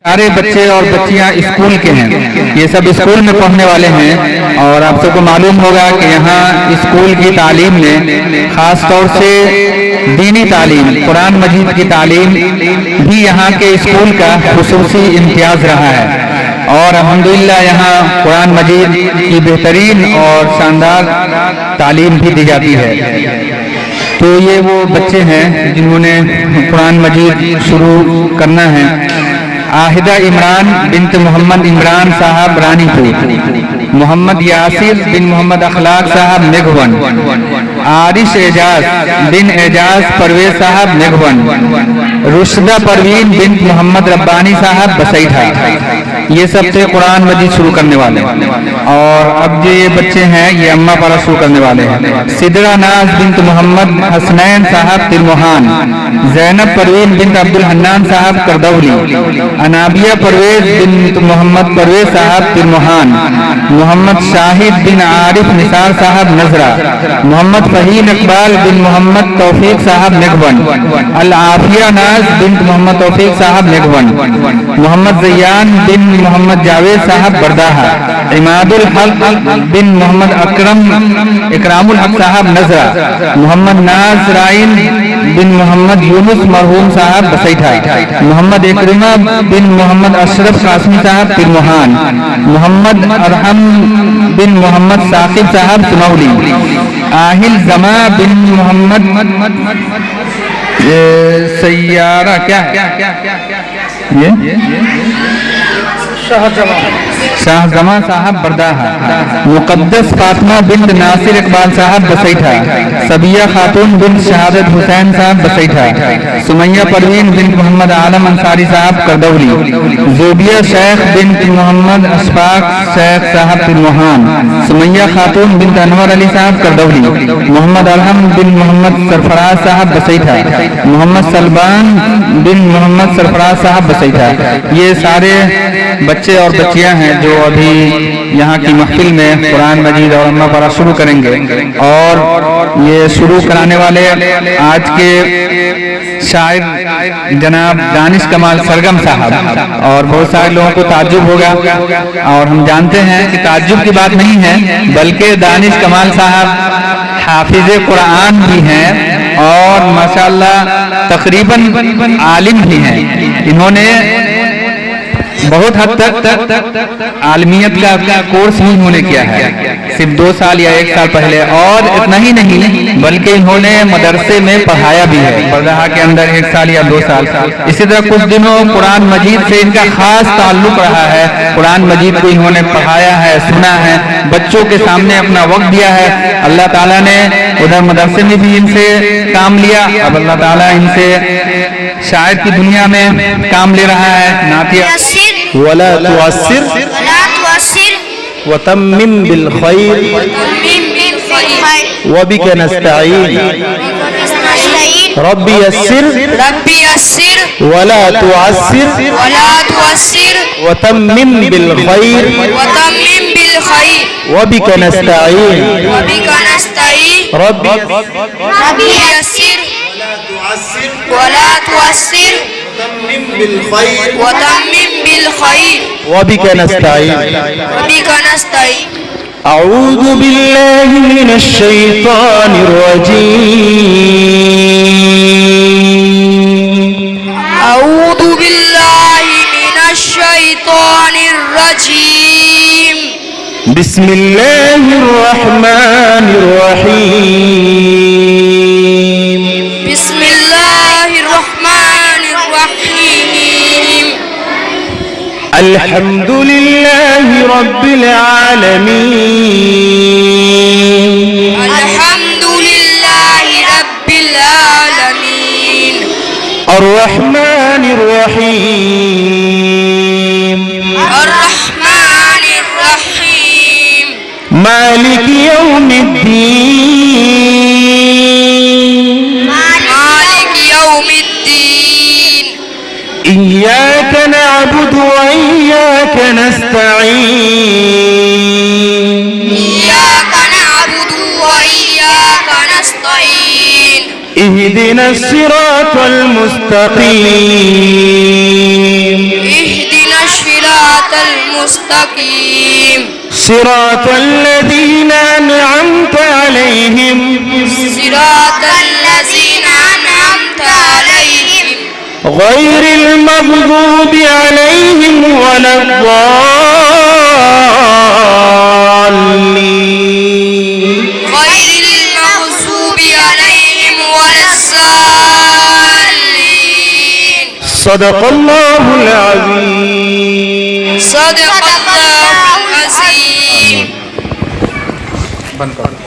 سارے بچے اور بچیاں اسکول کے ہیں، یہ سب اسکول میں پڑھنے والے ہیں، اور آپ سب کو معلوم ہوگا کہ یہاں اسکول کی تعلیم میں خاص طور سے دینی تعلیم، قرآن مجید کی تعلیم بھی یہاں کے اسکول کا خصوصی امتیاز رہا ہے، اور الحمدللہ یہاں قرآن مجید کی بہترین اور شاندار تعلیم بھی دی جاتی ہے۔ تو یہ وہ بچے ہیں جنہوں نے قرآن مجید شروع کرنا ہے۔ آہدہ عمران بنت محمد عمران صاحب رانی پور، محمد یاسر بن محمد اخلاق صاحب میگھون، عارش اعجاز بن اعجاز پرویز صاحب میگھون، رشدہ پروین بنت محمد ربانی صاحب بسیٹھا، یہ سب سے قرآن مجید شروع کرنے والے، اور اب جو یہ بچے ہیں یہ اماں پارا شروع کرنے والے ہیں۔ سدرہ ناز بنت محمد حسنین صاحب ترموہان، زینب پروین بنت عبد الحنان صاحب کردولی، انابیہ پرویز بنت محمد پرویز صاحب ترموہان، محمد شاہد بن عارف نثار صاحب نظرہ، محمد فہیم اقبال بن محمد توفیق صاحب میگھون، العافیہ ناز بنت محمد توفیق صاحب میگھون، محمد زیان بن محمد جاوید صاحب برداہا، عماد الحق بن محمد اکرام الحق صاحب نظرہ، محمد ناز رائن بن محمد یونس مرحوم صاحب بسیٹھا، محمد اکرمہ بن محمد اشرف قاسمی صاحب ترموہان، محمد ارحم بن محمد ثاقب صاحب سنولی، آہل زما بن محمد سیارہ کیا شاہ زماں صاحب برداہا، مقدس فاطمہ بنت ناصر اقبال صاحب بسیٹھا، سبیہ خاتون بنت شہادت حسین صاحب بسیٹھا، سمیہ پروین بنت محمد عالم انصاری صاحب کردولی، زوبیہ شیخ بنت محمد اشفاق شیخ صاحب ترموہان، سمیہ خاتون بنت انور علی صاحب کردولی، محمد ارحم بن محمد سرفراز صاحب بسیٹھا، محمد سلمان بن محمد سرفراز صاحب بسیٹھا۔ یہ سارے بچے اور بچیاں ہیں جو ابھی یہاں کی محفل میں قرآن مجید اور اماں پارا شروع کریں گے، اور یہ شروع کرانے والے آج کے شاعر جناب دانش کمال سرگم صاحب، اور بہت سارے لوگوں کو تعجب ہوگا، اور ہم جانتے ہیں کہ تعجب کی بات نہیں ہے، بلکہ دانش کمال صاحب حافظ قرآن بھی ہیں اور ماشاءاللہ تقریباً عالم بھی ہیں۔ انہوں نے بہت حد تک عالمیت کا کورس بھی انہوں نے کیا ہے، صرف 2 سال یا 1 سال پہلے، اور اتنا ہی نہیں بلکہ انہوں نے مدرسے میں پڑھایا بھی ہے برداہا کے اندر 1 سال یا 2 سال۔ اسی طرح کچھ دنوں قرآن مجید سے ان کا خاص تعلق رہا ہے، قرآن مجید کو انہوں نے پڑھایا ہے، سنا ہے، بچوں کے سامنے اپنا وقت دیا ہے۔ اللہ تعالیٰ نے ادھر مدرسے میں بھی ان سے کام لیا، اب اللہ تعالیٰ ان سے شاعر کی دنیا میں کام لے رہا ہے۔ نعتیہ ولا تعسر وتمم بالخير وبك نستعين ربي يسر ولا تعسر وتمم بالخير وبك نستعين ربي يسر ولا تعسر وتمم بالخير وبك نستعين أعوذ بالله من الشيطان الرجيم أعوذ بالله من الشيطان الرجيم بسم الله الرحمن الرحيم بسم الله الرحمن الرحيم الحمد لله رب العالمين الحمد لله رب العالمين الرحمن الرحيم الرحمن الرحيم مالك يوم الدين مالك يوم الدين إياك نعبد وإياك نستعين إياك نعبد وإياك نستعين اهدنا الصراط المستقيم اهدنا مستقيم صراط الذين أنعمت عليهم صراط الذين أنعمت عليهم غير المغضوب عليهم ولا الضالين غير المغضوب عليهم ولا الضالين صدق الله العظيم. صدق الله العظيم. بند کرو.